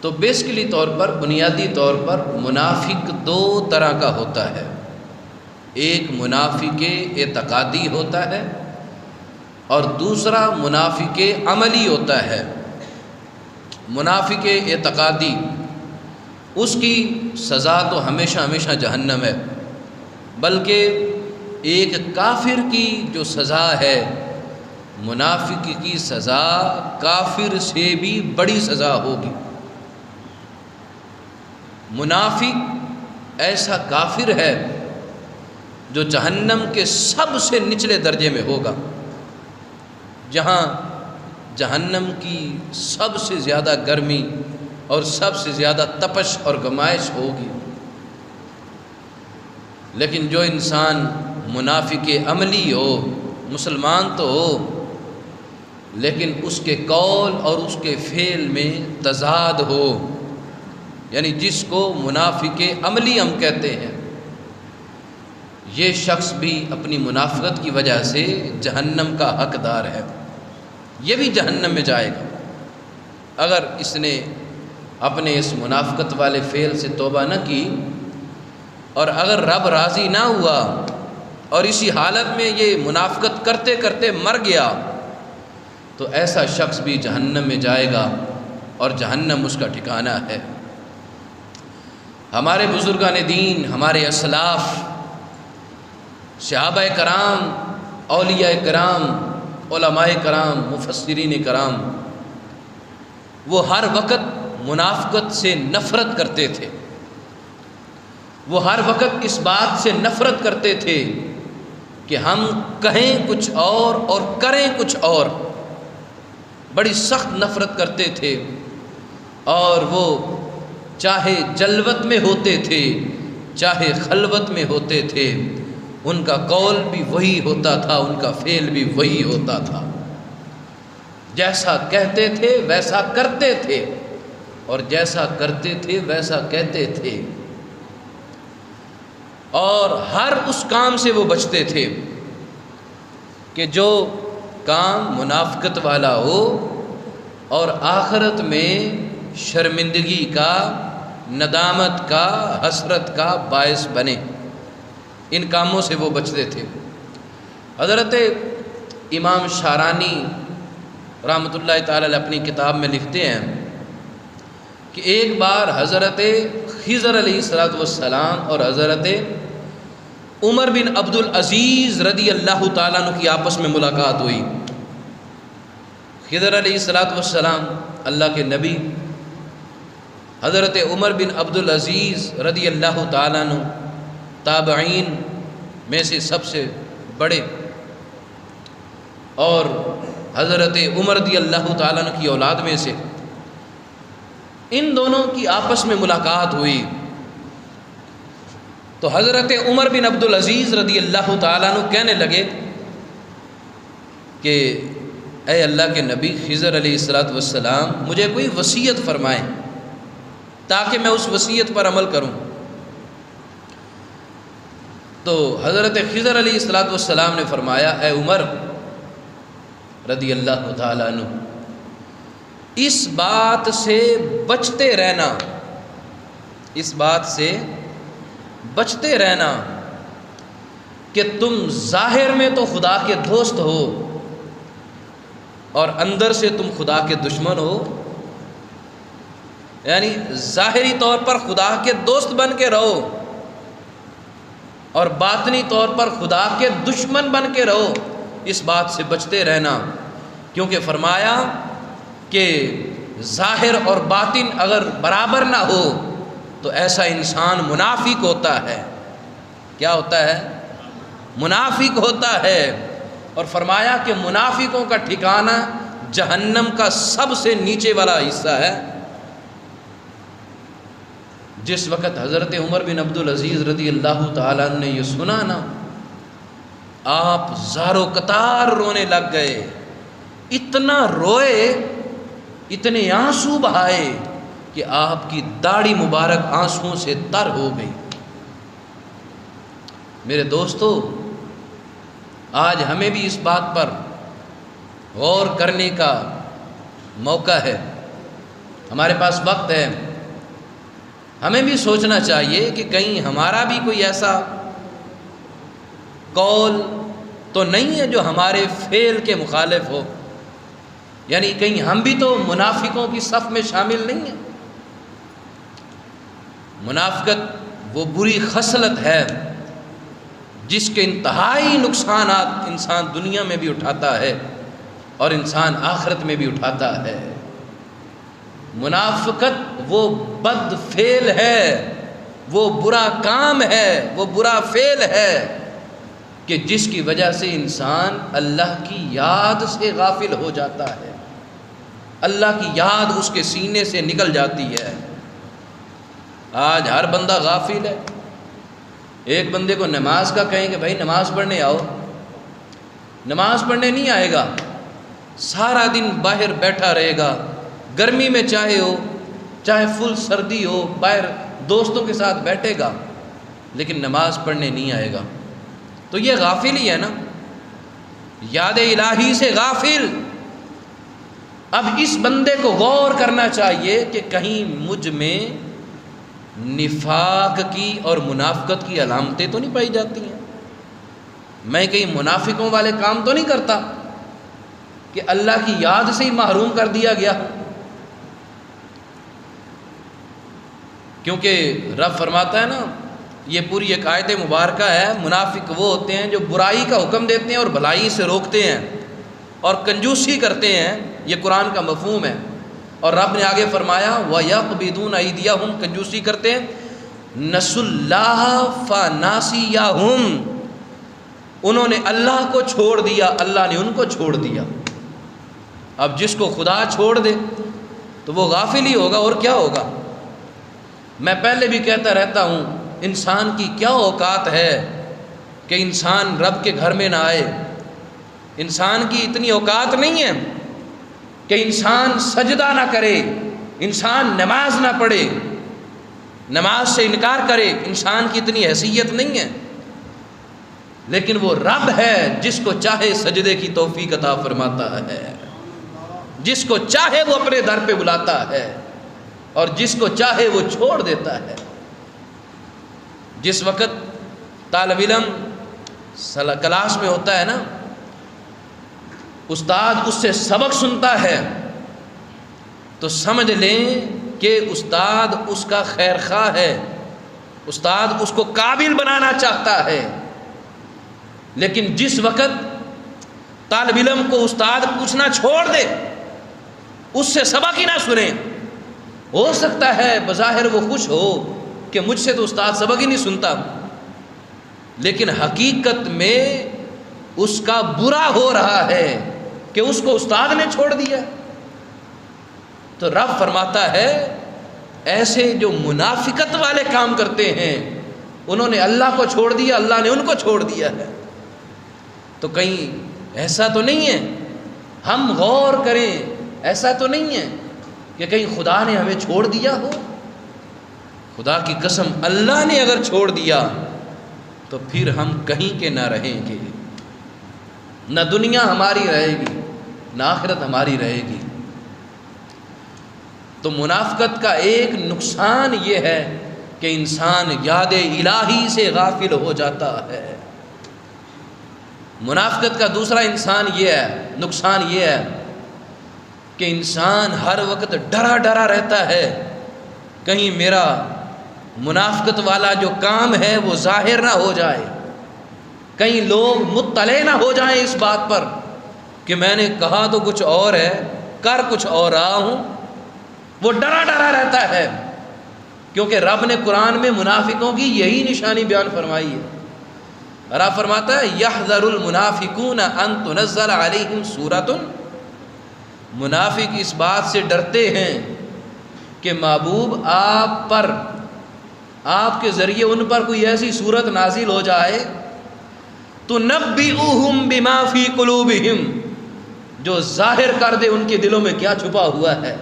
تو بیسکلی طور پر، بنیادی طور پر منافق دو طرح کا ہوتا ہے۔ ایک منافق اعتقادی ہوتا ہے اور دوسرا منافق عملی ہوتا ہے۔ منافق اعتقادی، اس کی سزا تو ہمیشہ ہمیشہ جہنم ہے، بلکہ ایک کافر کی جو سزا ہے، منافق کی سزا کافر سے بھی بڑی سزا ہوگی۔ منافق ایسا کافر ہے جو جہنم کے سب سے نچلے درجے میں ہوگا، جہاں جہنم کی سب سے زیادہ گرمی اور سب سے زیادہ تپش اور گرمائش ہوگی۔ لیکن جو انسان منافق عملی ہو، مسلمان تو ہو لیکن اس کے قول اور اس کے فعل میں تضاد ہو، یعنی جس کو منافق عملی ہم کہتے ہیں، یہ شخص بھی اپنی منافقت کی وجہ سے جہنم کا حقدار ہے، یہ بھی جہنم میں جائے گا اگر اس نے اپنے اس منافقت والے فعل سے توبہ نہ کی، اور اگر رب راضی نہ ہوا اور اسی حالت میں یہ منافقت کرتے کرتے مر گیا تو ایسا شخص بھی جہنم میں جائے گا اور جہنم اس کا ٹھکانہ ہے۔ ہمارے بزرگان دین، ہمارے اسلاف، صحابہ کرام، اولیاء کرام، علماء کرام، مفسرین کرام، وہ ہر وقت منافقت سے نفرت کرتے تھے۔ وہ ہر وقت اس بات سے نفرت کرتے تھے کہ ہم کہیں کچھ اور کریں کچھ اور، بڑی سخت نفرت کرتے تھے۔ اور وہ چاہے جلوت میں ہوتے تھے چاہے خلوت میں ہوتے تھے، ان کا قول بھی وہی ہوتا تھا، ان کا فعل بھی وہی ہوتا تھا، جیسا کہتے تھے ویسا کرتے تھے اور جیسا کرتے تھے ویسا کہتے تھے، اور ہر اس کام سے وہ بچتے تھے کہ جو کام منافقت والا ہو اور آخرت میں شرمندگی کا، ندامت کا، حسرت کا باعث بنے، ان کاموں سے وہ بچتے تھے۔ حضرت امام شارانی رحمۃ اللہ تعالی علیہ اپنی کتاب میں لکھتے ہیں کہ ایک بار حضرت خضر علیہ السلام اور حضرت عمر بن عبد العزیز رضی اللہ تعالیٰ عنہ کی آپس میں ملاقات ہوئی۔ خضر علیہ السلام اللہ کے نبی، حضرت عمر بن عبد العزیز رضی اللہ تعالیٰ عنہ تابعین میں سے سب سے بڑے، اور حضرت عمر رضی اللہ تعالیٰ عنہ کی اولاد میں سے، ان دونوں کی آپس میں ملاقات ہوئی تو حضرت عمر بن عبد العزیز رضی اللہ تعالیٰ عنہ کہنے لگے کہ اے اللہ کے نبی خضر علیہ السلام، مجھے کوئی وصیت فرمائیں تاکہ میں اس وصیت پر عمل کروں۔ تو حضرت خضر علیہ السلام نے فرمایا، اے عمر رضی اللہ تعالیٰ عنہ، اس بات سے بچتے رہنا، اس بات سے بچتے رہنا کہ تم ظاہر میں تو خدا کے دوست ہو اور اندر سے تم خدا کے دشمن ہو، یعنی ظاہری طور پر خدا کے دوست بن کے رہو اور باطنی طور پر خدا کے دشمن بن کے رہو، اس بات سے بچتے رہنا، کیونکہ فرمایا کہ ظاہر اور باطن اگر برابر نہ ہو تو ایسا انسان منافق ہوتا ہے۔ کیا ہوتا ہے؟ منافق ہوتا ہے۔ اور فرمایا کہ منافقوں کا ٹھکانہ جہنم کا سب سے نیچے والا حصہ ہے۔ جس وقت حضرت عمر بن عبد العزیز رضی اللہ تعالیٰ عنہ نے یہ سنا نا، آپ زارو قطار رونے لگ گئے، اتنا روئے، اتنے آنسو بہائے کہ آپ کی داڑھی مبارک آنسوؤں سے تر ہو گئی۔ میرے دوستو، آج ہمیں بھی اس بات پر غور کرنے کا موقع ہے ہمارے پاس وقت ہے، ہمیں بھی سوچنا چاہیے کہ کہیں ہمارا بھی کوئی ایسا قول تو نہیں ہے جو ہمارے فعل کے مخالف ہو، یعنی کہیں ہم بھی تو منافقوں کی صف میں شامل نہیں ہیں۔ منافقت وہ بری خصلت ہے جس کے انتہائی نقصانات انسان دنیا میں بھی اٹھاتا ہے اور انسان آخرت میں بھی اٹھاتا ہے۔ منافقت وہ بد فعل ہے، وہ برا کام ہے، وہ برا فعل ہے کہ جس کی وجہ سے انسان اللہ کی یاد سے غافل ہو جاتا ہے، اللہ کی یاد اس کے سینے سے نکل جاتی ہے۔ آج ہر بندہ غافل ہے۔ ایک بندے کو نماز کا کہیں کہ بھائی نماز پڑھنے آؤ، نماز پڑھنے نہیں آئے گا، سارا دن باہر بیٹھا رہے گا، گرمی میں چاہے ہو چاہے فل سردی ہو، باہر دوستوں کے ساتھ بیٹھے گا، لیکن نماز پڑھنے نہیں آئے گا، تو یہ غافل ہی ہے نا، یاد الہی سے غافل۔ اب اس بندے کو غور کرنا چاہیے کہ کہیں مجھ میں نفاق کی اور منافقت کی علامتیں تو نہیں پائی جاتی ہیں، میں کہیں منافقوں والے کام تو نہیں کرتا کہ اللہ کی یاد سے ہی محروم کر دیا گیا۔ کیونکہ رب فرماتا ہے نا، یہ پوری ایک آیت مبارکہ ہے، منافق وہ ہوتے ہیں جو برائی کا حکم دیتے ہیں اور بھلائی سے روکتے ہیں اور کنجوسی کرتے ہیں، یہ قرآن کا مفہوم ہے۔ اور رب نے آگے فرمایا وَيَقْبِضُونَ أَيْدِيَهُمْ، کنجوسی کرتے ہیں، نَسُوا اللَّهَ فَنَاسِيَهُمْ، انہوں نے اللہ کو چھوڑ دیا، اللہ نے ان کو چھوڑ دیا۔ اب جس کو خدا چھوڑ دے تو وہ غافل ہی ہوگا، اور کیا ہوگا۔ میں پہلے بھی کہتا رہتا ہوں، انسان کی کیا اوقات ہے کہ انسان رب کے گھر میں نہ آئے۔ انسان کی اتنی اوقات نہیں ہے کہ انسان سجدہ نہ کرے، انسان نماز نہ پڑھے، نماز سے انکار کرے، انسان کی اتنی حیثیت نہیں ہے، لیکن وہ رب ہے جس کو چاہے سجدے کی توفیق عطا فرماتا ہے، جس کو چاہے وہ اپنے در پہ بلاتا ہے اور جس کو چاہے وہ چھوڑ دیتا ہے۔ جس وقت طالب علم کلاس میں ہوتا ہے نا، استاد اس سے سبق سنتا ہے تو سمجھ لیں کہ استاد اس کا خیر خواہ ہے، استاد اس کو قابل بنانا چاہتا ہے۔ لیکن جس وقت طالب علم کو استاد پوچھنا چھوڑ دے، اس سے سبق ہی نہ سنیں، ہو سکتا ہے بظاہر وہ خوش ہو کہ مجھ سے تو استاد سبق ہی نہیں سنتا، لیکن حقیقت میں اس کا برا ہو رہا ہے کہ اس کو استاد نے چھوڑ دیا۔ تو رب فرماتا ہے ایسے جو منافقت والے کام کرتے ہیں انہوں نے اللہ کو چھوڑ دیا، اللہ نے ان کو چھوڑ دیا ہے۔ تو کہیں ایسا تو نہیں ہے، ہم غور کریں، ایسا تو نہیں ہے کہ کہیں خدا نے ہمیں چھوڑ دیا ہو۔ خدا کی قسم اللہ نے اگر چھوڑ دیا تو پھر ہم کہیں کے نہ رہیں گے، نہ دنیا ہماری رہے گی نہ آخرت ہماری رہے گی۔ تو منافقت کا ایک نقصان یہ ہے کہ انسان یاد الہی سے غافل ہو جاتا ہے۔ منافقت کا دوسرا نقصان یہ ہے کہ انسان ہر وقت ڈرا ڈرا رہتا ہے، کہیں میرا منافقت والا جو کام ہے وہ ظاہر نہ ہو جائے، کہیں لوگ مطلع نہ ہو جائیں اس بات پر کہ میں نے کہا تو کچھ اور ہے، کر کچھ اور رہا ہوں۔ وہ ڈرا ڈرا رہتا ہے، کیونکہ رب نے قرآن میں منافقوں کی یہی نشانی بیان فرمائی ہے۔ رب فرماتا ہے یحذر المنافقون ان تنزل علیہم سورۃ، منافق اس بات سے ڈرتے ہیں کہ محبوب آپ پر، آپ کے ذریعے ان پر کوئی ایسی سورت نازل ہو جائے تنبئہم بما فی قلوبہم، جو ظاہر کر دے ان کے دلوں میں کیا چھپا ہوا ہے۔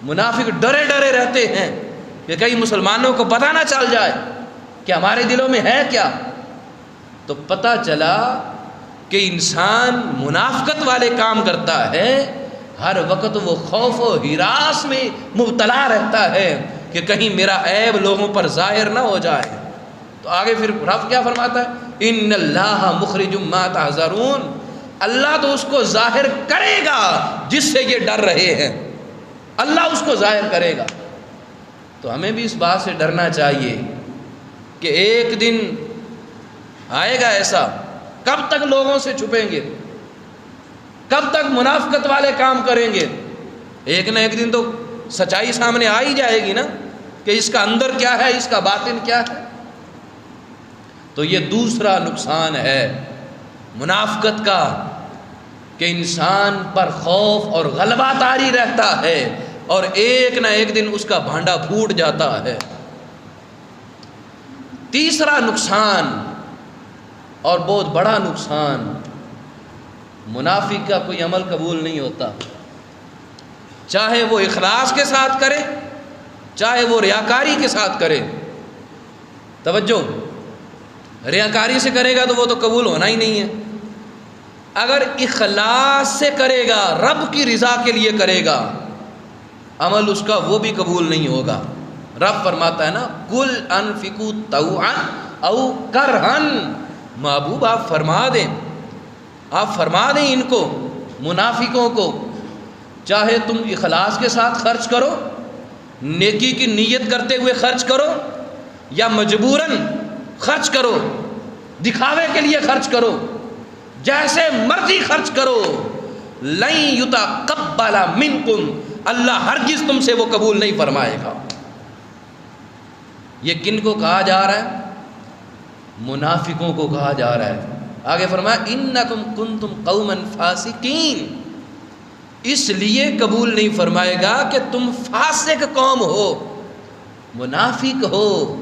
منافق ڈرے ڈرے رہتے ہیں کہ کہیں مسلمانوں کو پتہ نہ چل جائے کہ ہمارے دلوں میں ہے کیا۔ تو پتہ چلا کہ انسان منافقت والے کام کرتا ہے ہر وقت وہ خوف و ہراس میں مبتلا رہتا ہے کہ کہیں میرا عیب لوگوں پر ظاہر نہ ہو جائے۔ تو آگے پھر رب کیا فرماتا ہے؟ ان اللہ مخرج ما تحذرون، اللہ تو اس کو ظاہر کرے گا جس سے یہ ڈر رہے ہیں، اللہ اس کو ظاہر کرے گا۔ تو ہمیں بھی اس بات سے ڈرنا چاہیے کہ ایک دن آئے گا ایسا، کب تک لوگوں سے چھپیں گے، کب تک منافقت والے کام کریں گے؟ ایک نہ ایک دن تو سچائی سامنے آ ہی جائے گی نا کہ اس کا اندر کیا ہے، اس کا باطن کیا ہے۔ تو یہ دوسرا نقصان ہے منافقت کا کہ انسان پر خوف اور غلبہ طاری رہتا ہے اور ایک نہ ایک دن اس کا بھانڈا پھوٹ جاتا ہے۔ تیسرا نقصان اور بہت بڑا نقصان، منافق کا کوئی عمل قبول نہیں ہوتا، چاہے وہ اخلاص کے ساتھ کرے چاہے وہ ریاکاری کے ساتھ کرے۔ توجہ، ریاکاری سے کرے گا تو وہ تو قبول ہونا ہی نہیں ہے، اگر اخلاص سے کرے گا، رب کی رضا کے لیے کرے گا، عمل اس کا وہ بھی قبول نہیں ہوگا۔ رب فرماتا ہے نا، قل انفقوا طوعا او کرہن، محبوب آپ فرما دیں ان کو، منافقوں کو، چاہے تم اخلاص کے ساتھ خرچ کرو، نیکی کی نیت کرتے ہوئے خرچ کرو، یا مجبوراً خرچ کرو، دکھاوے کے لیے خرچ کرو، جیسے مرضی خرچ کرو، لن یتقبل منکم، اللہ ہرگز تم سے وہ قبول نہیں فرمائے گا۔ یہ کن کو کہا جا رہا ہے؟ منافقوں کو کہا جا رہا ہے۔ آگے فرمایا انکم کنتم قوما فاسقین، اس لیے قبول نہیں فرمائے گا کہ تم فاسق قوم ہو، منافق ہو،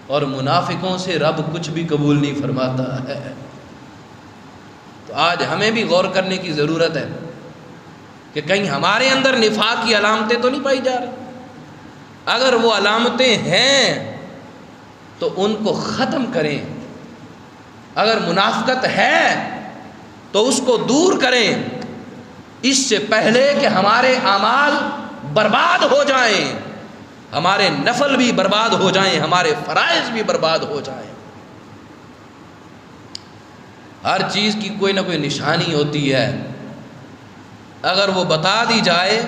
اور منافقوں سے رب کچھ بھی قبول نہیں فرماتا ہے۔ تو آج ہمیں بھی غور کرنے کی ضرورت ہے کہ کہیں ہمارے اندر نفاق کی علامتیں تو نہیں پائی جا رہی، اگر وہ علامتیں ہیں تو ان کو ختم کریں، اگر منافقت ہے تو اس کو دور کریں، اس سے پہلے کہ ہمارے اعمال برباد ہو جائیں، ہمارے نفل بھی برباد ہو جائیں، ہمارے فرائض بھی برباد ہو جائیں۔ ہر چیز کی کوئی نہ کوئی نشانی ہوتی ہے، اگر وہ بتا دی جائے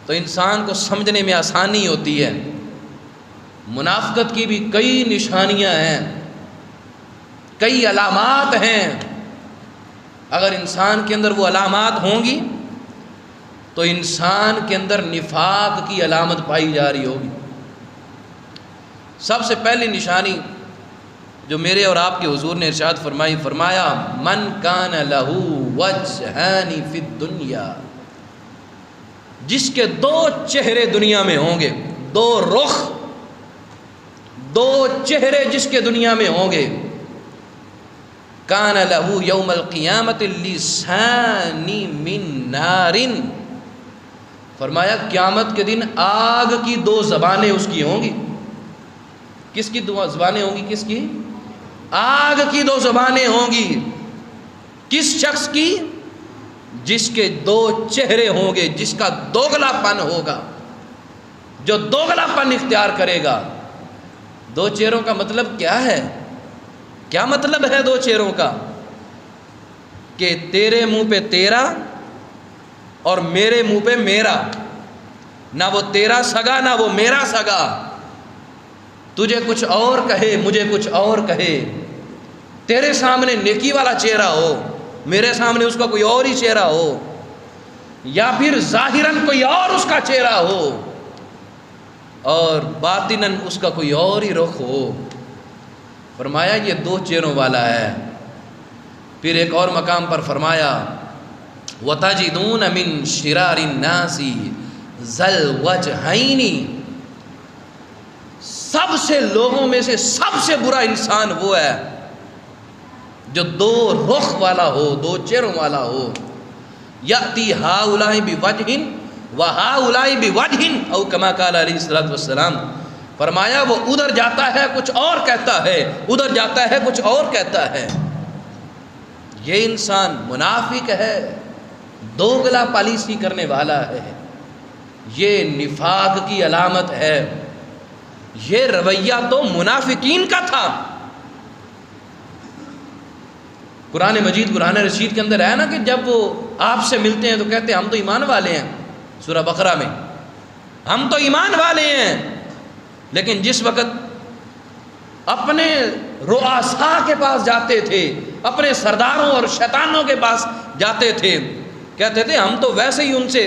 تو انسان کو سمجھنے میں آسانی ہوتی ہے۔ منافقت کی بھی کئی نشانیاں ہیں، کئی علامات ہیں، اگر انسان کے اندر وہ علامات ہوں گی تو انسان کے اندر نفاق کی علامت پائی جا رہی ہوگی۔ سب سے پہلی نشانی جو میرے اور آپ کے حضور نے ارشاد فرمایا من کان لہ وجہان فی الدنیا، جس کے دو چہرے دنیا میں ہوں گے، دو رخ، دو چہرے جس کے دنیا میں ہوں گے، کان لہ یوم القیامت لسان من نار، فرمایا قیامت کے دن آگ کی دو زبانیں اس کی ہوں گی۔ کس کی دو زبانیں ہوں گی؟ کس کی؟ آگ کی دو زبانیں ہوں گی۔ کس شخص کی؟ جس کے دو چہرے ہوں گے، جس کا دوگلا پن ہوگا، جو دوگلا پن اختیار کرے گا۔ دو چہروں کا مطلب کیا ہے؟ کیا مطلب ہے دو چہروں کا؟ کہ تیرے منہ پہ تیرا اور میرے منہ پہ میرا، نہ وہ تیرا سگا نہ وہ میرا سگا، تجھے کچھ اور کہے مجھے کچھ اور کہے، تیرے سامنے نیکی والا چہرہ ہو، میرے سامنے اس کا کوئی اور ہی چہرہ ہو، یا پھر ظاہراً کوئی اور اس کا چہرہ ہو اور باطناً اس کا کوئی اور ہی رخ ہو۔ فرمایا یہ دو چہروں والا ہے۔ پھر ایک اور مقام پر فرمایا وَتَجِدُونَ مِن شِرَارِ النَّاسِ ذَا الْوَجْهَيْنِ، سب سے لوگوں میں سے سب سے برا انسان وہ ہے جو دو رخ والا ہو، دو چہروں والا ہو۔ یأتی ہؤلاء بوجہ وہؤلاء بوجہ، او کما قال علیہ الصلوۃ والسلام، فرمایا وہ ادھر جاتا ہے کچھ اور کہتا ہے، ادھر جاتا ہے کچھ اور کہتا ہے۔ یہ انسان منافق ہے، دوگلا پالیسی کرنے والا ہے، یہ نفاق کی علامت ہے۔ یہ رویہ تو منافقین کا تھا۔ قرآن مجید قرآن رشید کے اندر ہے نا کہ جب وہ آپ سے ملتے ہیں تو کہتے ہیں ہم تو ایمان والے ہیں، سورہ بقرہ میں ہم تو ایمان والے ہیں، لیکن جس وقت اپنے رؤساء کے پاس جاتے تھے، اپنے سرداروں اور شیطانوں کے پاس جاتے تھے، کہتے تھے ہم تو ویسے ہی ان سے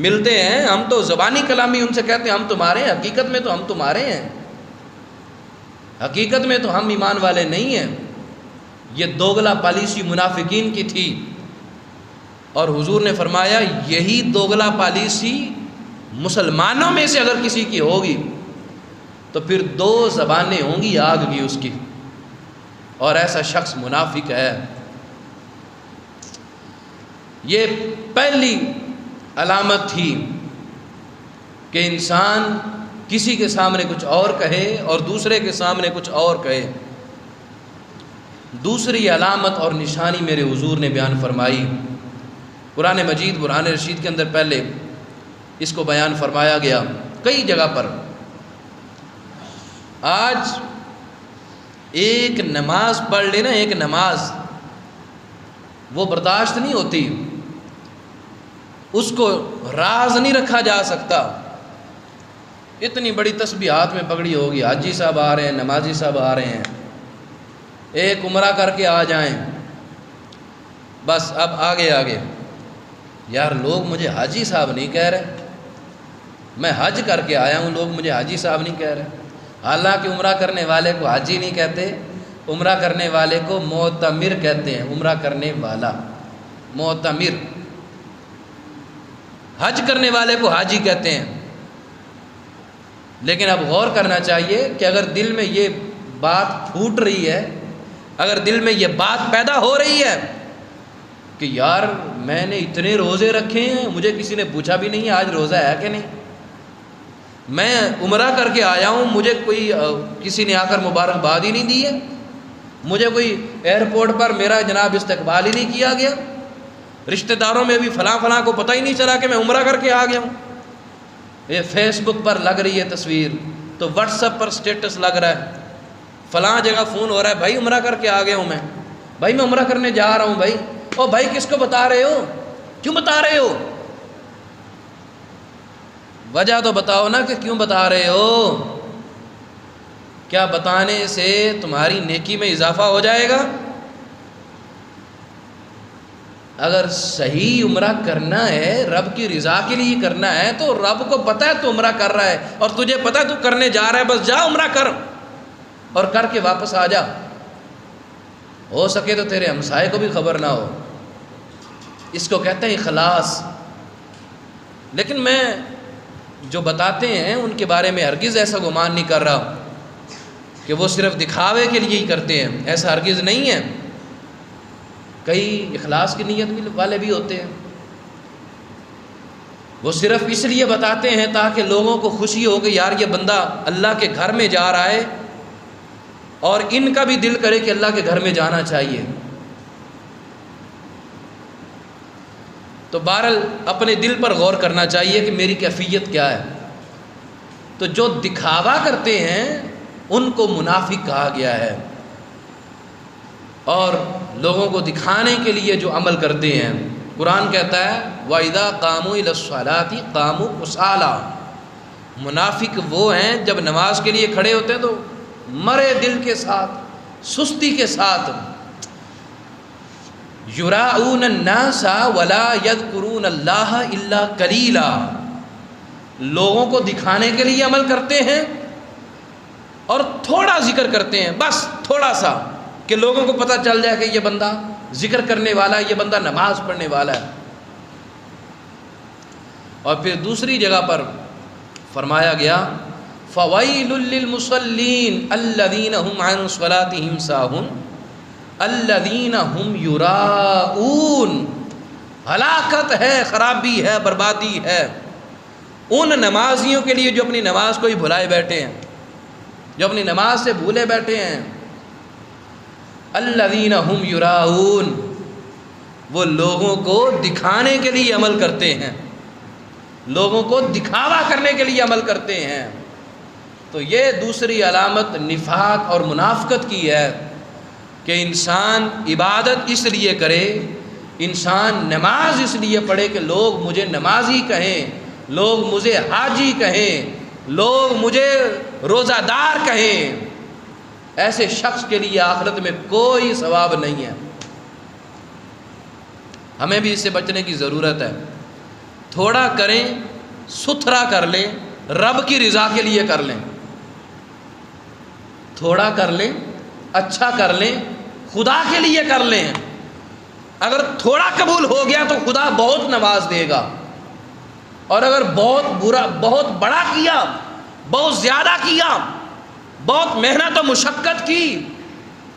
ملتے ہیں، ہم تو زبانی کلامی ان سے کہتے ہیں ہم تمہارے ہیں، حقیقت میں تو ہم تمہارے ہیں، حقیقت میں تو ہم ایمان والے نہیں ہیں۔ یہ دوگلا پالیسی منافقین کی تھی، اور حضور نے فرمایا یہی دوگلا پالیسی مسلمانوں میں سے اگر کسی کی ہوگی تو پھر 2 زبانیں ہوں گی آگ کی اس کی، اور ایسا شخص منافق ہے۔ یہ پہلی علامت تھی کہ انسان کسی کے سامنے کچھ اور کہے اور دوسرے کے سامنے کچھ اور کہے۔ دوسری علامت اور نشانی میرے حضور نے بیان فرمائی، قرآن مجید قرآن رشید کے اندر پہلے اس کو بیان فرمایا گیا کئی جگہ پر۔ آج ایک نماز پڑھ لینا، ایک نماز وہ برداشت نہیں ہوتی، اس کو راز نہیں رکھا جا سکتا۔ اتنی بڑی تسبیح ہاتھ میں پکڑی ہوگی، حاجی صاحب آ رہے ہیں، نمازی صاحب آ رہے ہیں، ایک عمرہ کر کے آ جائیں، بس اب آگے آگے یار لوگ مجھے حاجی صاحب نہیں کہہ رہے، میں حج کر کے آیا ہوں، لوگ مجھے حاجی صاحب نہیں کہہ رہے۔ حالانکہ عمرہ کرنے والے کو حاجی نہیں کہتے، عمرہ کرنے والے کو معتمر کہتے ہیں، عمرہ کرنے والا معتمر، حج کرنے والے کو حاجی کہتے ہیں۔ لیکن اب غور کرنا چاہیے کہ اگر دل میں یہ بات پھوٹ رہی ہے، اگر دل میں یہ بات پیدا ہو رہی ہے کہ یار میں نے اتنے روزے رکھے ہیں، مجھے کسی نے پوچھا بھی نہیں آج روزہ ہے کہ نہیں، میں عمرہ کر کے آیا ہوں، مجھے کوئی کسی نے آ کر مبارکباد ہی نہیں دی ہے، مجھے کوئی ایئرپورٹ پر میرا جناب استقبال ہی نہیں کیا گیا، رشتہ داروں میں بھی فلاں فلاں کو پتہ ہی نہیں چلا کہ میں عمرہ کر کے آ گیا ہوں۔ یہ فیس بک پر لگ رہی ہے تصویر، تو واٹس ایپ پر سٹیٹس لگ رہا ہے، فلاں جگہ فون ہو رہا ہے، بھائی عمرہ کر کے آ گیا ہوں میں، بھائی میں عمرہ کرنے جا رہا ہوں بھائی، او بھائی کس کو بتا رہے ہو، کیوں بتا رہے ہو، وجہ تو بتاؤ نا کہ کیوں بتا رہے ہو، کیا بتانے سے تمہاری نیکی میں اضافہ ہو جائے گا؟ اگر صحیح عمرہ کرنا ہے، رب کی رضا کے لیے کرنا ہے، تو رب کو پتہ ہے تو عمرہ کر رہا ہے، اور تجھے پتہ ہے تو کرنے جا رہا ہے، بس جا عمرہ کر اور کر کے واپس آ جا، ہو سکے تو تیرے ہمسائے کو بھی خبر نہ ہو۔ اس کو کہتے ہیں اخلاص۔ لیکن میں جو بتاتے ہیں ان کے بارے میں ہرگز ایسا گمان نہیں کر رہا کہ وہ صرف دکھاوے کے لیے ہی کرتے ہیں، ایسا ہرگز نہیں ہے۔ کئی اخلاص کی نیت والے بھی ہوتے ہیں، وہ صرف اس لیے بتاتے ہیں تاکہ لوگوں کو خوشی ہو کہ یار یہ بندہ اللہ کے گھر میں جا رہا ہے، اور ان کا بھی دل کرے کہ اللہ کے گھر میں جانا چاہیے۔ تو بہرحال اپنے دل پر غور کرنا چاہیے کہ میری کیفیت کیا ہے۔ تو جو دکھاوا کرتے ہیں ان کو منافق کہا گیا ہے، اور لوگوں کو دکھانے کے لیے جو عمل کرتے ہیں، قرآن کہتا ہے وَإِذَا قَامُوا إِلَى الصَّلَاةِ قَامُوا كُسَالَىٰ، منافق وہ ہیں جب نماز کے لیے کھڑے ہوتے ہیں تو مرے دل کے ساتھ، سستی کے ساتھ، یراؤون الناس ولا یذکرون اللہ الا قلیلا، لوگوں کو دکھانے کے لیے عمل کرتے ہیں اور تھوڑا ذکر کرتے ہیں، بس تھوڑا سا، کہ لوگوں کو پتہ چل جائے کہ یہ بندہ ذکر کرنے والا ہے، یہ بندہ نماز پڑھنے والا ہے۔ اور پھر دوسری جگہ پر فرمایا گیا فویل للمصلین الذین هم عن صلاتهم ساہون الذین هم یراؤون، ہلاکت ہے، خرابی ہے، بربادی ہے ان نمازیوں کے لیے جو اپنی نماز کو ہی بھلائے بیٹھے ہیں، جو اپنی نماز سے بھولے بیٹھے ہیں۔ الذین هم یراؤون، وہ لوگوں کو دکھانے کے لیے عمل کرتے ہیں، لوگوں کو دکھاوا کرنے کے لیے عمل کرتے ہیں۔ تو یہ دوسری علامت نفاق اور منافقت کی ہے کہ انسان عبادت اس لیے کرے، انسان نماز اس لیے پڑھے کہ لوگ مجھے نمازی کہیں، لوگ مجھے حاجی کہیں، لوگ مجھے روزہ دار کہیں۔ ایسے شخص کے لیے آخرت میں کوئی ثواب نہیں ہے۔ ہمیں بھی اس سے بچنے کی ضرورت ہے۔ تھوڑا کریں، ستھرا کر لیں، رب کی رضا کے لیے کر لیں، تھوڑا کر لیں، اچھا کر لیں، خدا کے لیے کر لیں۔ اگر تھوڑا قبول ہو گیا تو خدا بہت نواز دے گا، اور اگر بہت بڑا کیا، بہت زیادہ کیا، بہت محنت و مشقت کی،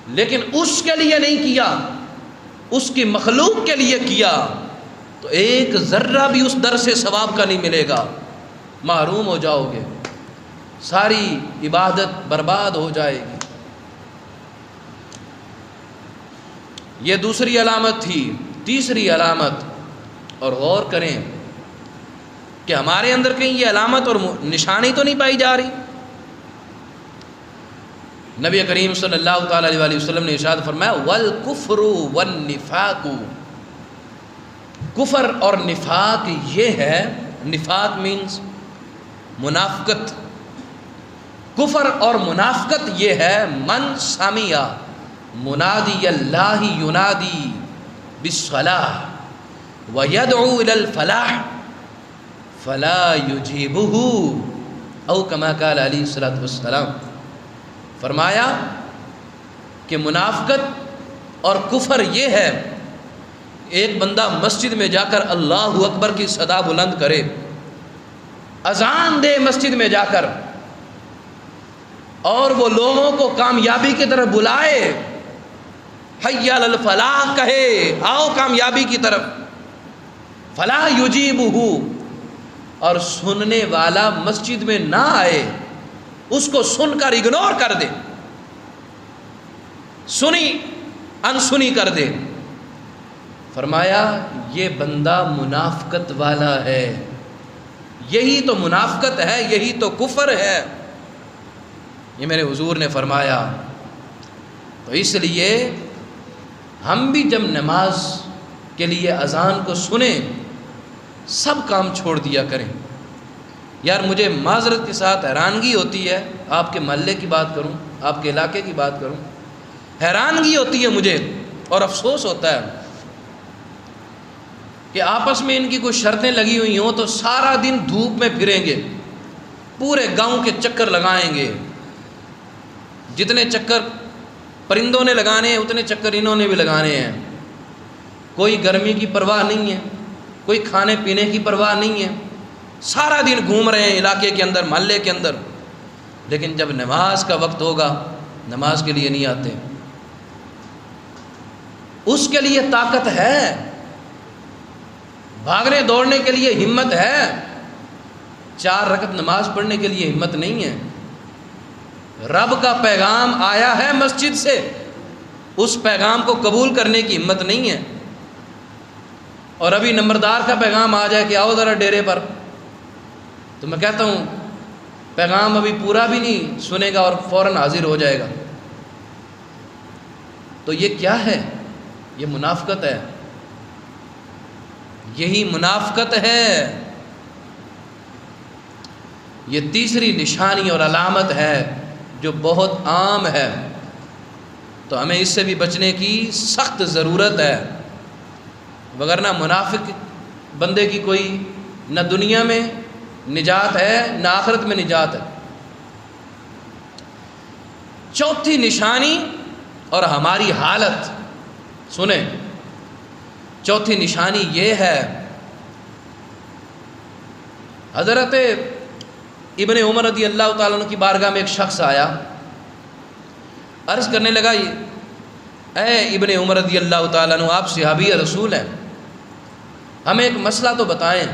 لیکن اس کے لیے نہیں کیا، اس کی مخلوق کے لیے کیا، تو ایک ذرہ بھی اس در سے ثواب کا نہیں ملے گا، محروم ہو جاؤ گے، ساری عبادت برباد ہو جائے گی۔ یہ دوسری علامت تھی۔ تیسری علامت، اور غور کریں کہ ہمارے اندر کہیں یہ علامت اور نشانی تو نہیں پائی جا رہی۔ نبی کریم صلی اللہ تعالیٰ علیہ وسلم نے ارشاد فرمایا والکفر والنفاق، کفر اور نفاق یہ ہے، نفاق مینز منافقت، کفر اور منافقت یہ ہے من سمع منادی اللہ ینادی بالصلاح ویدعو الی الفلاح فلا یجیبہ او کما قال علیہ الصلوۃ والسلام۔ فرمایا کہ منافقت اور کفر یہ ہے، ایک بندہ مسجد میں جا کر اللہ اکبر کی صدا بلند کرے، اذان دے مسجد میں جا کر، اور وہ لوگوں کو کامیابی کی طرف بلائے، حی علی الفلاح کہے، آؤ کامیابی کی طرف، فلا یجیبہ، اور سننے والا مسجد میں نہ آئے، اس کو سن کر اگنور کر دے، سنی انسنی کر دے۔ فرمایا یہ بندہ منافقت والا ہے، یہی تو منافقت ہے، یہی تو کفر ہے، یہ میرے حضور نے فرمایا۔ تو اس لیے ہم بھی جب نماز کے لیے اذان کو سنیں، سب کام چھوڑ دیا کریں۔ یار مجھے معذرت کے ساتھ حیرانگی ہوتی ہے، آپ کے محلے کی بات کروں، آپ کے علاقے کی بات کروں، حیرانگی ہوتی ہے مجھے اور افسوس ہوتا ہے کہ آپس میں ان کی کوئی شرطیں لگی ہوئی ہوں تو سارا دن دھوپ میں پھریں گے، پورے گاؤں کے چکر لگائیں گے، جتنے چکر پرندوں نے لگانے ہیں اتنے چکر انہوں نے بھی لگانے ہیں، کوئی گرمی کی پرواہ نہیں ہے، کوئی کھانے پینے کی پرواہ نہیں ہے، سارا دن گھوم رہے ہیں علاقے کے اندر، محلے کے اندر، لیکن جب نماز کا وقت ہوگا نماز کے لیے نہیں آتے۔ اس کے لیے طاقت ہے، بھاگنے دوڑنے کے لیے ہمت ہے، 4 رکعت نماز پڑھنے کے لیے ہمت نہیں ہے۔ رب کا پیغام آیا ہے مسجد سے، اس پیغام کو قبول کرنے کی ہمت نہیں ہے، اور ابھی نمبردار کا پیغام آ جائے کہ آؤ ذرا ڈیرے پر، تو میں کہتا ہوں پیغام ابھی پورا بھی نہیں سنے گا اور فوراً حاضر ہو جائے گا۔ تو یہ کیا ہے؟ یہ منافقت ہے، یہی منافقت ہے، یہ تیسری نشانی اور علامت ہے جو بہت عام ہے، تو ہمیں اس سے بھی بچنے کی سخت ضرورت ہے، وگرنہ منافق بندے کی کوئی نہ دنیا میں نجات ہے نہ آخرت میں نجات ہے۔ چوتھی نشانی اور ہماری حالت سنیں، چوتھی نشانی یہ ہے، حضرت ابن عمر رضی اللہ تعالیٰ عنہ کی بارگاہ میں ایک شخص آیا، عرض کرنے لگا اے ابن عمر رضی اللہ تعالیٰ عنہ، آپ صحابی رسول ہیں، ہمیں ایک مسئلہ تو بتائیں،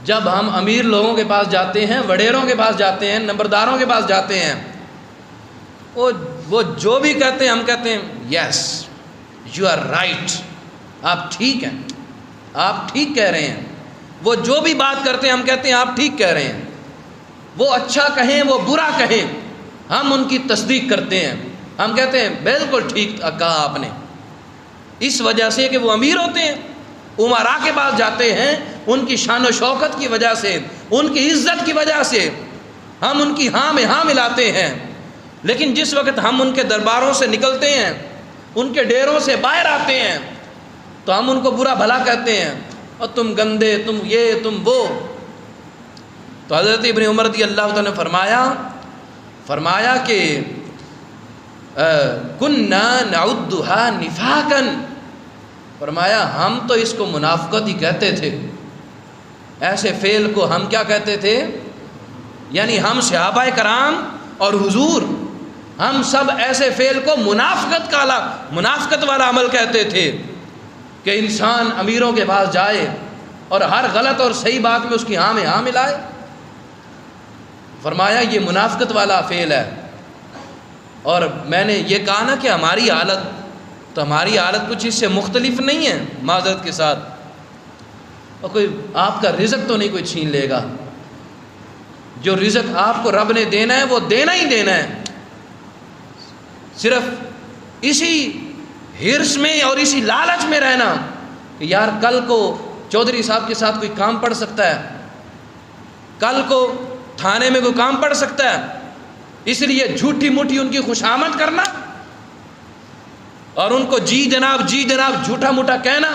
جب ہم امیر لوگوں کے پاس جاتے ہیں، وڈیروں کے پاس جاتے ہیں، نمبرداروں کے پاس جاتے ہیں، وہ جو بھی کہتے ہیں ہم کہتے ہیں یس یو آر رائٹ، آپ ٹھیک ہیں، آپ ٹھیک کہہ رہے ہیں. وہ جو بھی بات کرتے ہیں ہم کہتے ہیں آپ ٹھیک کہہ رہے ہیں. وہ اچھا کہیں وہ برا کہیں ہم ان کی تصدیق کرتے ہیں. ہم کہتے ہیں بالکل ٹھیک کہا آپ نے. اس وجہ سے کہ وہ امیر ہوتے ہیں، امراء کے پاس جاتے ہیں، ان کی شان و شوکت کی وجہ سے، ان کی عزت کی وجہ سے ہم ان کی ہاں میں ہاں ملاتے ہیں. لیکن جس وقت ہم ان کے درباروں سے نکلتے ہیں، ان کے ڈیروں سے باہر آتے ہیں، تو ہم ان کو برا بھلا کہتے ہیں، اور تم گندے، تم یہ، تم وہ. تو حضرت ابن عمر رضی اللہ تعالیٰ نے فرمایا کہ کننا نعدھا نفاقا، فرمایا ہم تو اس کو منافقت ہی کہتے تھے. ایسے فعل کو ہم کیا کہتے تھے؟ یعنی ہم صحابہ کرام اور حضور ہم سب ایسے فعل کو منافقت والا عمل کہتے تھے کہ انسان امیروں کے پاس جائے اور ہر غلط اور صحیح بات میں اس کی ہاں میں ہاں ملائے. فرمایا یہ منافقت والا فعل ہے. اور میں نے یہ کہا نا کہ ہماری حالت کچھ اس سے مختلف نہیں ہے، معذرت کے ساتھ. اور کوئی آپ کا رزق تو نہیں کوئی چھین لے گا. جو رزق آپ کو رب نے دینا ہے وہ دینا ہی دینا ہے. صرف اسی ہرس میں اور اسی لالچ میں رہنا کہ یار کل کو چودھری صاحب کے ساتھ کوئی کام پڑ سکتا ہے، کل کو تھانے میں کوئی کام پڑ سکتا ہے، اس لیے جھوٹی موٹی ان کی خوشامد کرنا اور ان کو جی جناب جھوٹا موٹا کہنا،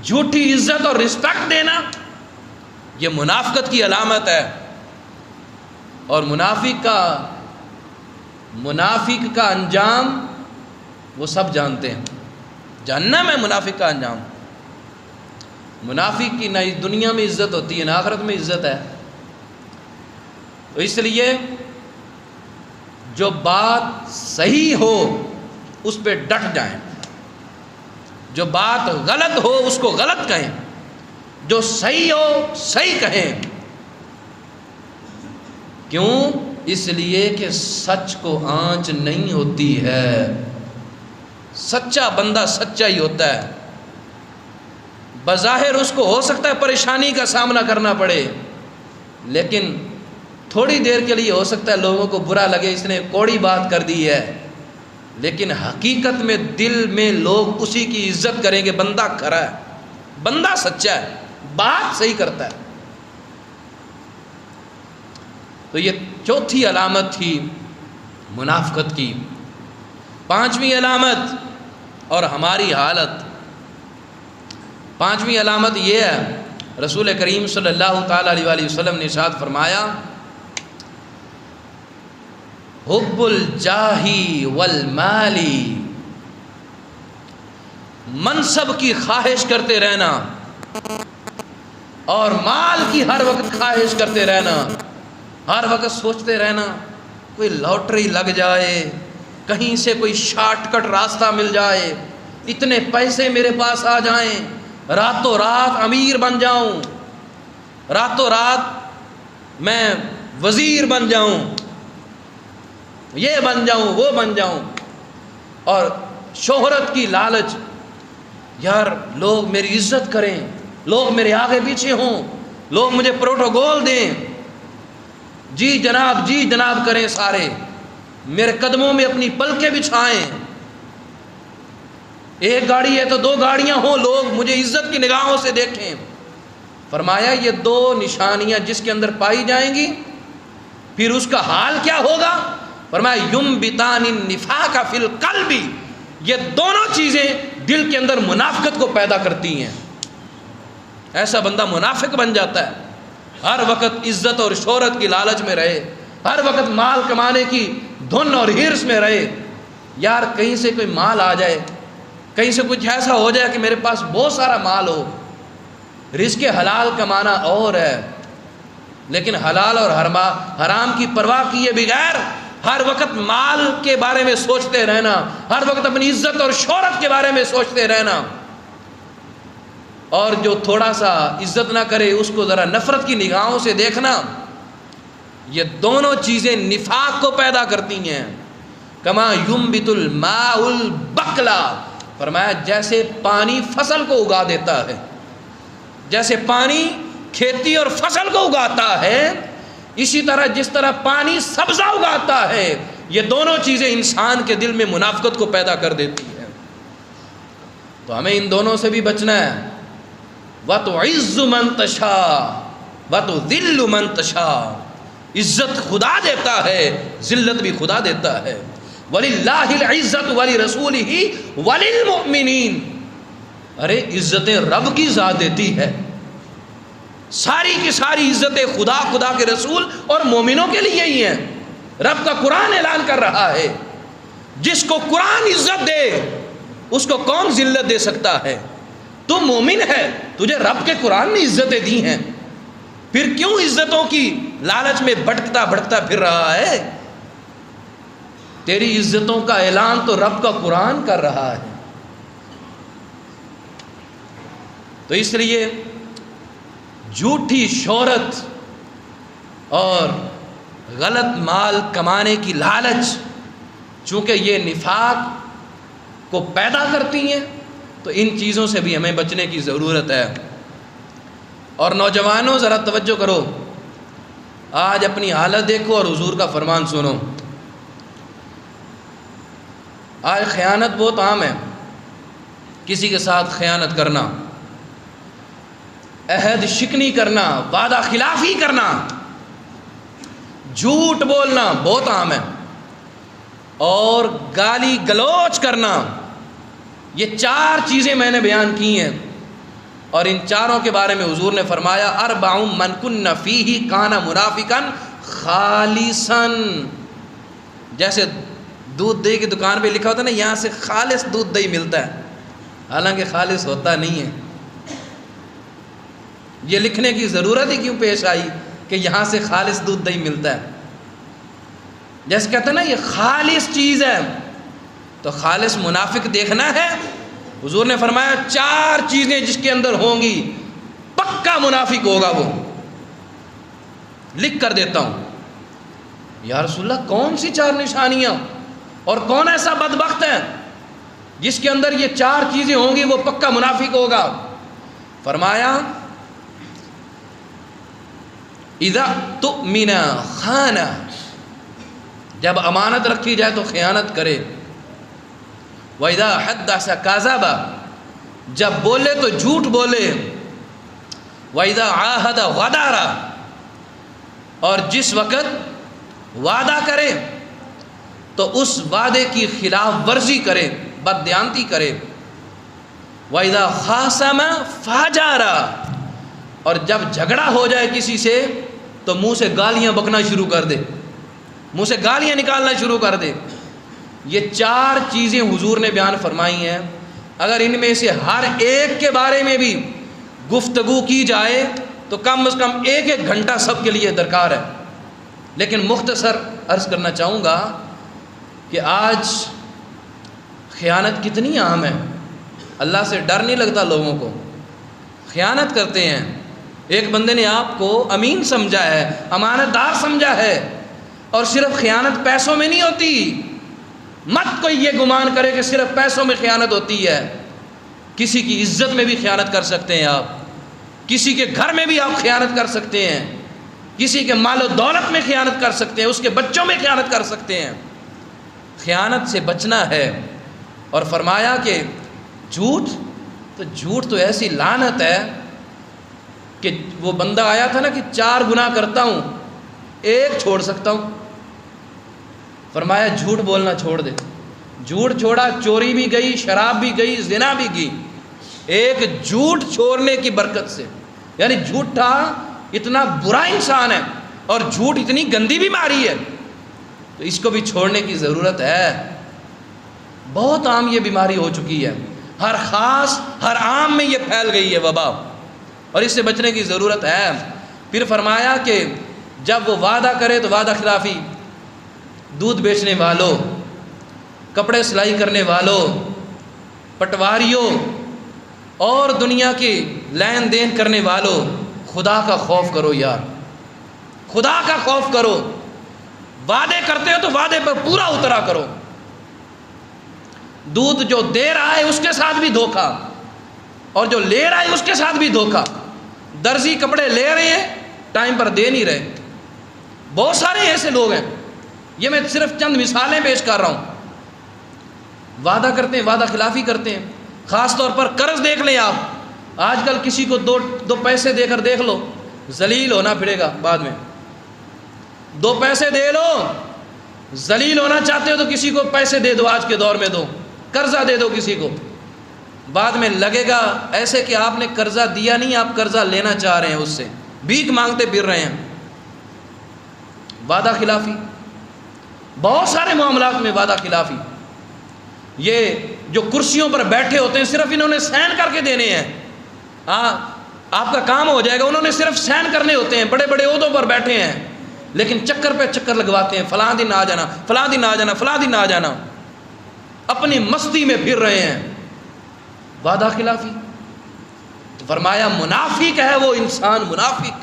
جھوٹی عزت اور رسپیکٹ دینا، یہ منافقت کی علامت ہے. اور منافق کا انجام وہ سب جانتے ہیں، جہنم ہے منافق کا انجام. منافق کی نہ دنیا میں عزت ہوتی ہے نہ آخرت میں عزت ہے. تو اس لیے جو بات صحیح ہو اس پہ ڈٹ جائیں، جو بات غلط ہو اس کو غلط کہیں، جو صحیح ہو صحیح کہیں. کیوں؟ اس لیے کہ سچ کو آنچ نہیں ہوتی ہے. سچا بندہ سچا ہی ہوتا ہے. بظاہر اس کو ہو سکتا ہے پریشانی کا سامنا کرنا پڑے، لیکن تھوڑی دیر کے لیے ہو سکتا ہے لوگوں کو برا لگے اس نے کوڑی بات کر دی ہے، لیکن حقیقت میں دل میں لوگ اسی کی عزت کریں گے. بندہ کھرا ہے، بندہ سچا ہے، بات صحیح کرتا ہے. تو یہ چوتھی علامت تھی منافقت کی. پانچویں علامت اور ہماری حالت، پانچویں علامت یہ ہے، رسول کریم صلی اللہ تعالیٰ علیہ وآلہ وسلم نے ارشاد فرمایا حب الجاہی والمالی، منصب کی خواہش کرتے رہنا اور مال کی ہر وقت خواہش کرتے رہنا. ہر وقت سوچتے رہنا کوئی لاٹری لگ جائے، کہیں سے کوئی شارٹ کٹ راستہ مل جائے، اتنے پیسے میرے پاس آ جائیں، راتوں رات امیر بن جاؤں، راتوں رات میں وزیر بن جاؤں، یہ بن جاؤں وہ بن جاؤں. اور شہرت کی لالچ، یار لوگ میری عزت کریں، لوگ میرے آگے پیچھے ہوں، لوگ مجھے پروٹوکول دیں، جی جناب کریں، سارے میرے قدموں میں اپنی پلکیں بچھائیں. ایک گاڑی ہے تو دو گاڑیاں ہوں، لوگ مجھے عزت کی نگاہوں سے دیکھیں. فرمایا یہ دو نشانیاں جس کے اندر پائی جائیں گی پھر اس کا حال کیا ہوگا؟ فرمایا ینبتان النفاق فی القلب، یہ دونوں چیزیں دل کے اندر منافقت کو پیدا کرتی ہیں. ایسا بندہ منافق بن جاتا ہے، ہر وقت عزت اور شہرت کی لالچ میں رہے، ہر وقت مال کمانے کی دھن اور ہرس میں رہے. یار کہیں سے کوئی مال آ جائے، کہیں سے کچھ ایسا ہو جائے کہ میرے پاس بہت سارا مال ہو. رزق حلال کمانا اور ہے، لیکن حلال اور حرام کی پرواہ کیے بغیر ہر وقت مال کے بارے میں سوچتے رہنا، ہر وقت اپنی عزت اور شہرت کے بارے میں سوچتے رہنا، اور جو تھوڑا سا عزت نہ کرے اس کو ذرا نفرت کی نگاہوں سے دیکھنا، یہ دونوں چیزیں نفاق کو پیدا کرتی ہیں. کما ینبت الماء البقلا، فرمایا جیسے پانی فصل کو اگا دیتا ہے، جیسے پانی کھیتی اور فصل کو اگاتا ہے، اسی طرح جس طرح پانی سبزہ اگاتا ہے، یہ دونوں چیزیں انسان کے دل میں منافقت کو پیدا کر دیتی ہے۔ تو ہمیں ان دونوں سے بھی بچنا ہے۔ وَتُعِزُّ مَن تَشَاءُ وَتُذِلُّ مَن تَشَاءُ، عزت خدا دیتا ہے، ذلت بھی خدا دیتا ہے۔ وَلِلَّهِ الْعِزَّةُ وَلِرَسُولِهِ وَلِلْمُؤْمِنِينَ، ارے عزتیں رب کی ذات دیتی ہے، ساری کی ساری عزتیں خدا، خدا کے رسول اور مومنوں کے لیے ہی ہیں۔ رب کا قرآن اعلان کر رہا ہے، جس کو قرآن عزت دے اس کو کون ذلت دے سکتا ہے؟ تو مومن ہے، تجھے رب کے قرآن نے عزتیں دی ہیں، پھر کیوں عزتوں کی لالچ میں بھٹکتا بھٹکتا پھر رہا ہے؟ تیری عزتوں کا اعلان تو رب کا قرآن کر رہا ہے۔ تو اس لیے جھوٹی شہرت اور غلط مال کمانے کی لالچ، چونکہ یہ نفاق کو پیدا کرتی ہیں، تو ان چیزوں سے بھی ہمیں بچنے کی ضرورت ہے۔ اور نوجوانوں ذرا توجہ کرو، آج اپنی حالت دیکھو اور حضور کا فرمان سنو۔ آج خیانت بہت عام ہے، کسی کے ساتھ خیانت کرنا، عہد شکنی کرنا، وعدہ خلافی کرنا، جھوٹ بولنا بہت عام ہے، اور گالی گلوچ کرنا۔ یہ چار چیزیں میں نے بیان کی ہیں، اور ان چاروں کے بارے میں حضور نے فرمایا اربع من کن فیہ کان منافقا خالصا۔ جیسے دودھ دہی کی دکان پہ لکھا ہوتا ہے نا، یہاں سے خالص دودھ دہی ملتا ہے، حالانکہ خالص ہوتا نہیں ہے۔ یہ لکھنے کی ضرورت ہی کیوں پیش آئی کہ یہاں سے خالص دودھ دہی ملتا ہے؟ جیسے کہتے ہیں نا یہ خالص چیز ہے، تو خالص منافق دیکھنا ہے، حضور نے فرمایا چار چیزیں جس کے اندر ہوں گی پکا منافق ہوگا وہ۔ لکھ کر دیتا ہوں۔ یا رسول اللہ کون سی چار نشانیاں، اور کون ایسا بدبخت ہے جس کے اندر یہ چار چیزیں ہوں گی وہ پکا منافق ہوگا؟ فرمایا اذا تؤمن خان، جب امانت رکھی جائے تو خیانت کرے، وَإِذَا حَدَّثَ كَذَبَ، جب بولے تو جھوٹ بولے، وَإِذَا عَاهَدَ غَدَرَ، اور جس وقت وعدہ کرے تو اس وعدے کی خلاف ورزی کرے، بددیانتی کرے، وَإِذَا خَاصَمَ فَجَرَ، اور جب جھگڑا ہو جائے کسی سے تو منہ سے گالیاں بکنا شروع کر دے، منہ سے گالیاں نکالنا شروع کر دے۔ یہ چار چیزیں حضور نے بیان فرمائی ہیں، اگر ان میں سے ہر ایک کے بارے میں بھی گفتگو کی جائے تو کم از کم ایک ایک گھنٹہ سب کے لیے درکار ہے۔ لیکن مختصر عرض کرنا چاہوں گا کہ آج خیانت کتنی عام ہے، اللہ سے ڈر نہیں لگتا لوگوں کو، خیانت کرتے ہیں۔ ایک بندے نے آپ کو امین سمجھا ہے، امانت دار سمجھا ہے، اور صرف خیانت پیسوں میں نہیں ہوتی، مت کوئی یہ گمان کرے کہ صرف پیسوں میں خیانت ہوتی ہے، کسی کی عزت میں بھی خیانت کر سکتے ہیں آپ، کسی کے گھر میں بھی آپ خیانت کر سکتے ہیں، کسی کے مال و دولت میں خیانت کر سکتے ہیں، اس کے بچوں میں خیانت کر سکتے ہیں۔ خیانت سے بچنا ہے۔ اور فرمایا کہ جھوٹ تو ایسی لعنت ہے کہ وہ بندہ آیا تھا نا کہ 4 گناہ کرتا ہوں، ایک چھوڑ سکتا ہوں، فرمایا جھوٹ بولنا چھوڑ دے۔ جھوٹ چھوڑا، چوری بھی گئی، شراب بھی گئی، زنا بھی گئی، ایک جھوٹ چھوڑنے کی برکت سے۔ یعنی جھوٹا اتنا برا انسان ہے اور جھوٹ اتنی گندی بیماری ہے، تو اس کو بھی چھوڑنے کی ضرورت ہے۔ بہت عام یہ بیماری ہو چکی ہے، ہر خاص ہر عام میں یہ پھیل گئی ہے وبا، اور اس سے بچنے کی ضرورت ہے۔ پھر فرمایا کہ جب وہ وعدہ کرے تو وعدہ خلافی، دودھ بیچنے والوں، کپڑے سلائی کرنے والوں، پٹواریوں اور دنیا کی لین دین کرنے والوں، خدا کا خوف کرو یار، خدا کا خوف کرو۔ وعدے کرتے ہو تو وعدے پر پورا اترا کرو، دودھ جو دے رہا ہے اس کے ساتھ بھی دھوکا، اور جو لے رہا ہے اس کے ساتھ بھی دھوکا۔ درزی کپڑے لے رہے ہیں، ٹائم پر دے نہیں رہے۔ بہت سارے ایسے لوگ ہیں، یہ میں صرف چند مثالیں پیش کر رہا ہوں۔ وعدہ کرتے ہیں، وعدہ خلافی کرتے ہیں۔ خاص طور پر قرض دیکھ لیں آپ، آج کل کسی کو دو پیسے دے کر دیکھ لو، ذلیل ہونا پڑے گا بعد میں۔ 2 پیسے دے لو، ذلیل ہونا چاہتے ہو تو کسی کو پیسے دے دو، آج کے دور میں دو، قرضہ دے دو کسی کو، بعد میں لگے گا ایسے کہ آپ نے قرضہ دیا نہیں، آپ قرضہ لینا چاہ رہے ہیں، اس سے بھیک مانگتے پھر رہے ہیں۔ وعدہ خلافی، بہت سارے معاملات میں وعدہ خلافی۔ یہ جو کرسیوں پر بیٹھے ہوتے ہیں صرف انہوں نے سائن کر کے دینے ہیں، آپ کا کام ہو جائے گا، انہوں نے صرف سائن کرنے ہوتے ہیں، بڑے بڑے عہدوں پر بیٹھے ہیں، لیکن چکر پہ چکر لگواتے ہیں، فلاں دن آ جانا، فلاں دن آ جانا، فلاں دن آ جانا، اپنی مستی میں پھر رہے ہیں۔ وعدہ خلافی۔ فرمایا منافق ہے وہ انسان، منافق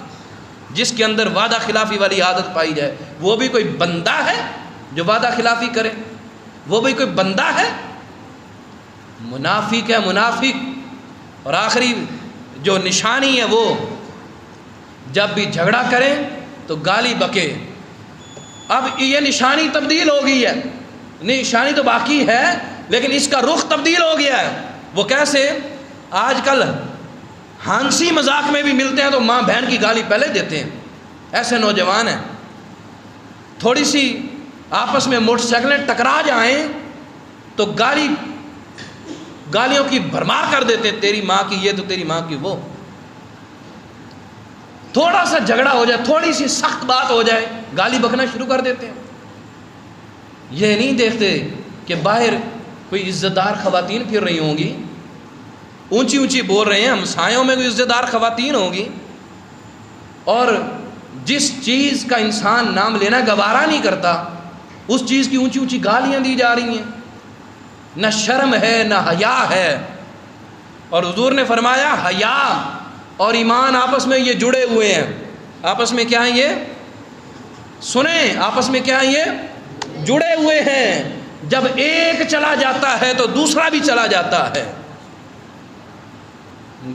جس کے اندر وعدہ خلافی والی عادت پائی جائے۔ وہ بھی کوئی بندہ ہے جو وعدہ خلافی کرے؟ وہ بھی کوئی بندہ ہے؟ منافق ہے، منافق۔ اور آخری جو نشانی ہے، وہ جب بھی جھگڑا کرے تو گالی بکے۔ اب یہ نشانی تبدیل ہو گئی ہے، نشانی تو باقی ہے لیکن اس کا رخ تبدیل ہو گیا ہے۔ وہ کیسے؟ آج کل ہنسی مذاق میں بھی ملتے ہیں تو ماں بہن کی گالی پہلے دیتے ہیں، ایسے نوجوان ہیں۔ تھوڑی سی آپس میں موٹر سائیکلیں ٹکرا جائیں تو گالیوں کی بھرمار کر دیتے ہیں، تیری ماں کی یہ تو تیری ماں کی وہ۔ تھوڑا سا جھگڑا ہو جائے، تھوڑی سی سخت بات ہو جائے، گالی بکنا شروع کر دیتے ہیں۔ یہ نہیں دیکھتے کہ باہر کوئی عزت دار خواتین پھر رہی ہوں گی، اونچی اونچی بول رہے ہیں، ہمسایوں میں کوئی عزت دار خواتین ہوں گی، اور جس چیز کا انسان نام لینا گوارا نہیں کرتا اس چیز کی اونچی اونچی گالیاں دی جا رہی ہیں۔ نہ شرم ہے نہ حیا ہے۔ اور حضور نے فرمایا حیا اور ایمان آپس میں یہ جڑے ہوئے ہیں۔ آپس میں کیا ہیں؟ یہ سنیں، آپس میں کیا ہیں؟ یہ جڑے ہوئے ہیں۔ جب ایک چلا جاتا ہے تو دوسرا بھی چلا جاتا ہے۔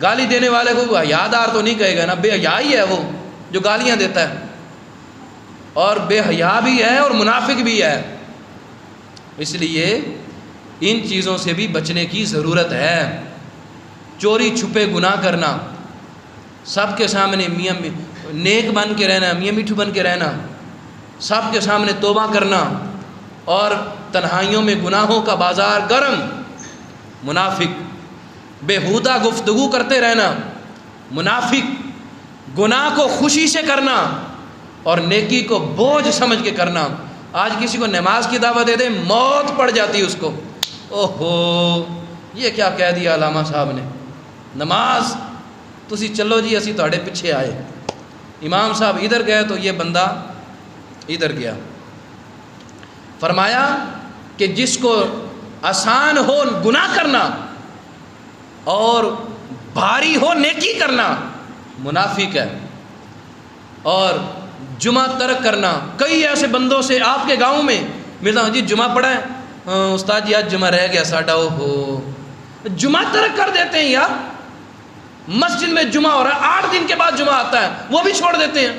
گالی دینے والے کو حیادار تو نہیں کہے گا نا، بے حیا ہی ہے وہ جو گالیاں دیتا ہے، اور بے حیا بھی ہے اور منافق بھی ہے۔ اس لیے ان چیزوں سے بھی بچنے کی ضرورت ہے۔ چوری چھپے گناہ کرنا، سب کے سامنے میاں نیک بن کے رہنا، میاں میٹھو بن کے رہنا، سب کے سامنے توبہ کرنا، اور تنہائیوں میں گناہوں کا بازار گرم، منافق۔ بےہودہ گفتگو کرتے رہنا، منافق۔ گناہ کو خوشی سے کرنا اور نیکی کو بوجھ سمجھ کے کرنا۔ آج کسی کو نماز کی دعوت دے دے، موت پڑ جاتی اس کو، اوہو یہ کیا کہہ دیا علامہ صاحب نے، نماز تسی چلو جی اسی تہاڈے پیچھے آئے، امام صاحب ادھر گئے تو یہ بندہ ادھر گیا۔ فرمایا کہ جس کو آسان ہو گناہ کرنا اور بھاری ہو نیکی کرنا، منافق ہے۔ اور جمعہ ترک کرنا، کئی ایسے بندوں سے آپ کے گاؤں میں ملتا ہوں، جی جمعہ پڑھا ہے؟ استاد جی آج جمعہ رہ گیا ساڈا، اوہو جمعہ ترک کر دیتے ہیں یار۔ مسجد میں جمعہ ہو رہا ہے، 8 دن کے بعد جمعہ آتا ہے، وہ بھی چھوڑ دیتے ہیں۔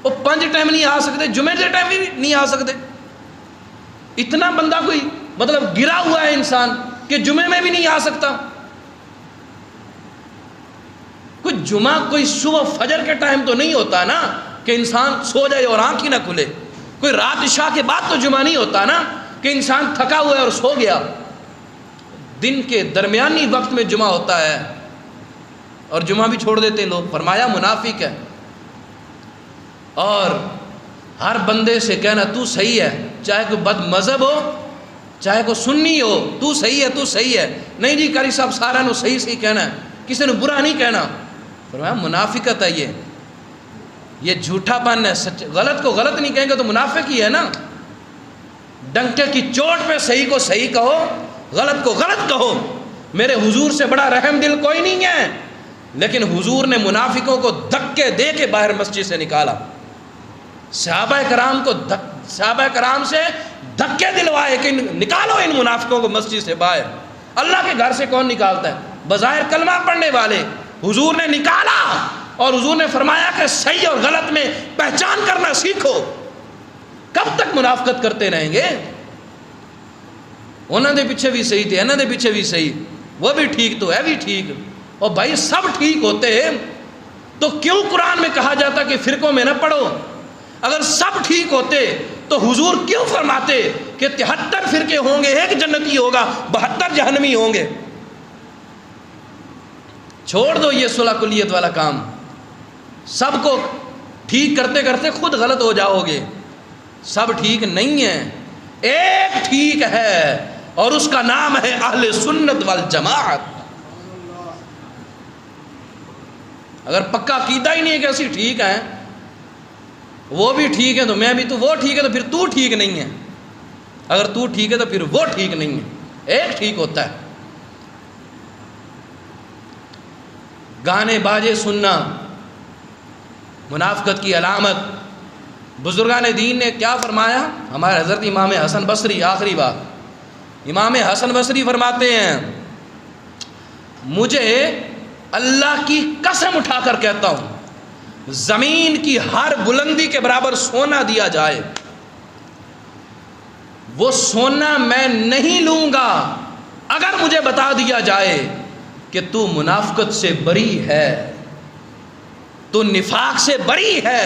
وہ 5 ٹائم نہیں آ سکتے، جمعے کے ٹائم بھی نہیں آ سکتے۔ اتنا بندہ کوئی مطلب گرا ہوا ہے انسان کہ جمعے میں بھی نہیں آ سکتا۔ کوئی جمعہ کوئی صبح فجر کے ٹائم تو نہیں ہوتا نا کہ انسان سو جائے اور آنکھ ہی نہ کھلے۔ کوئی رات عشاء کے بعد تو جمعہ نہیں ہوتا نا کہ انسان تھکا ہوا ہے اور سو گیا۔ دن کے درمیانی وقت میں جمعہ ہوتا ہے اور جمعہ بھی چھوڑ دیتے ہیں لوگ۔ فرمایا منافق ہے۔ اور ہر بندے سے کہنا تو صحیح ہے، چاہے کوئی بد مذہب ہو چاہے کوئی سنی ہو، تو صحیح ہے، تو صحیح ہے، نہیں جی قاری صاحب سارا نو صحیح صحیح کہنا ہے، کسی نے برا نہیں کہنا۔ فرمایا منافقت ہے یہ جھوٹا پن ہے، غلط کو غلط نہیں کہیں گے تو منافق ہی ہے نا۔ ڈنکے کی چوٹ پہ صحیح کو صحیح کہو، غلط کو غلط کہو۔ میرے حضور سے بڑا رحم دل کوئی نہیں ہے، لیکن حضور نے منافقوں کو دھکے دے کے باہر مسجد سے نکالا، صحابہ کرام سے دھکے دلوائے کہ نکالو ان منافقوں کو مسجد سے باہر۔ اللہ کے گھر سے کون نکالتا ہے؟ بظاہر کلمہ پڑھنے والے۔ حضور نے نکالا اور حضور نے فرمایا کہ صحیح اور غلط میں پہچان کرنا سیکھو۔ کب تک منافقت کرتے رہیں گے؟ انہوں نے پیچھے بھی صحیح تھے، انہوں نے پیچھے بھی صحیح، وہ بھی ٹھیک تو ہے بھی ٹھیک۔ اور بھائی سب ٹھیک ہوتے تو کیوں قرآن میں کہا جاتا کہ فرقوں میں نہ پڑھو؟ اگر سب ٹھیک ہوتے تو حضور کیوں فرماتے کہ 73 فرقے ہوں گے، ایک جنتی ہوگا، 72 جہنمی ہوں گے؟ چھوڑ دو یہ صلح کلیت والا کام، سب کو ٹھیک کرتے کرتے خود غلط ہو جاؤ گے۔ سب ٹھیک نہیں ہے، ایک ٹھیک ہے اور اس کا نام ہے اہل سنت والجماعت۔ اگر پکا عقیدہ ہی نہیں ہے کہ اسی ٹھیک ہیں، وہ بھی ٹھیک ہے تو میں بھی، تو وہ ٹھیک ہے تو پھر تو ٹھیک نہیں ہے، اگر تو ٹھیک ہے تو پھر وہ ٹھیک نہیں ہے، ایک ٹھیک ہوتا ہے۔ گانے باجے سننا منافقت کی علامت۔ بزرگان دین نے کیا فرمایا؟ ہمارے حضرت امام حسن بصری، آخری بات، امام حسن بصری فرماتے ہیں مجھے اللہ کی قسم اٹھا کر کہتا ہوں، زمین کی ہر بلندی کے برابر سونا دیا جائے، وہ سونا میں نہیں لوں گا اگر مجھے بتا دیا جائے کہ تو منافقت سے بری ہے، تو نفاق سے بری ہے،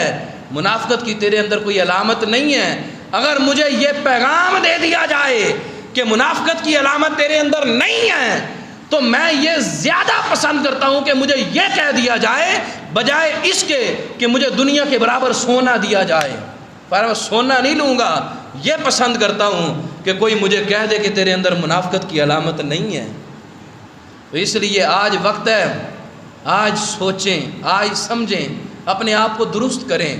منافقت کی تیرے اندر کوئی علامت نہیں ہے۔ اگر مجھے یہ پیغام دے دیا جائے کہ منافقت کی علامت تیرے اندر نہیں ہے تو میں یہ زیادہ پسند کرتا ہوں کہ مجھے یہ کہہ دیا جائے بجائے اس کے کہ مجھے دنیا کے برابر سونا دیا جائے۔ پر میں سونا نہیں لوں گا، یہ پسند کرتا ہوں کہ کوئی مجھے کہہ دے کہ تیرے اندر منافقت کی علامت نہیں ہے۔ تو اس لیے آج وقت ہے، آج سوچیں، آج سمجھیں، اپنے آپ کو درست کریں۔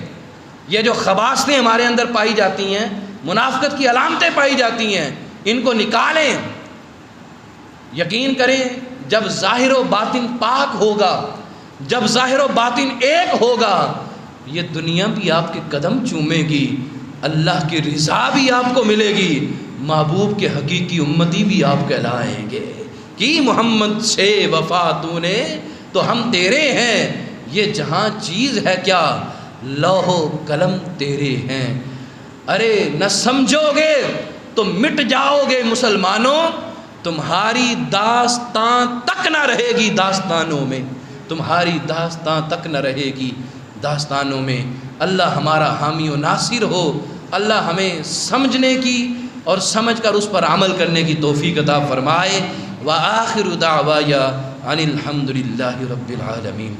یہ جو خباثتیں ہمارے اندر پائی جاتی ہیں، منافقت کی علامتیں پائی جاتی ہیں، ان کو نکالیں۔ یقین کریں جب ظاہر و باطن پاک ہوگا، جب ظاہر و باطن ایک ہوگا، یہ دنیا بھی آپ کے قدم چومے گی، اللہ کی رضا بھی آپ کو ملے گی، محبوب کے حقیقی امتی بھی آپ کہلائیں گے۔ کی محمد سے وفا تو نے تو ہم تیرے ہیں، یہ جہاں چیز ہے کیا لوح و قلم تیرے ہیں۔ ارے نہ سمجھو گے تو مٹ جاؤ گے مسلمانوں، تمہاری داستان تک نہ رہے گی داستانوں میں، تمہاری داستان تک نہ رہے گی داستانوں میں۔ اللہ ہمارا حامی و ناصر ہو، اللہ ہمیں سمجھنے کی اور سمجھ کر اس پر عمل کرنے کی توفیق عطا فرمائے۔ وآخر دعوایا ان الحمد للہ رب العالمین۔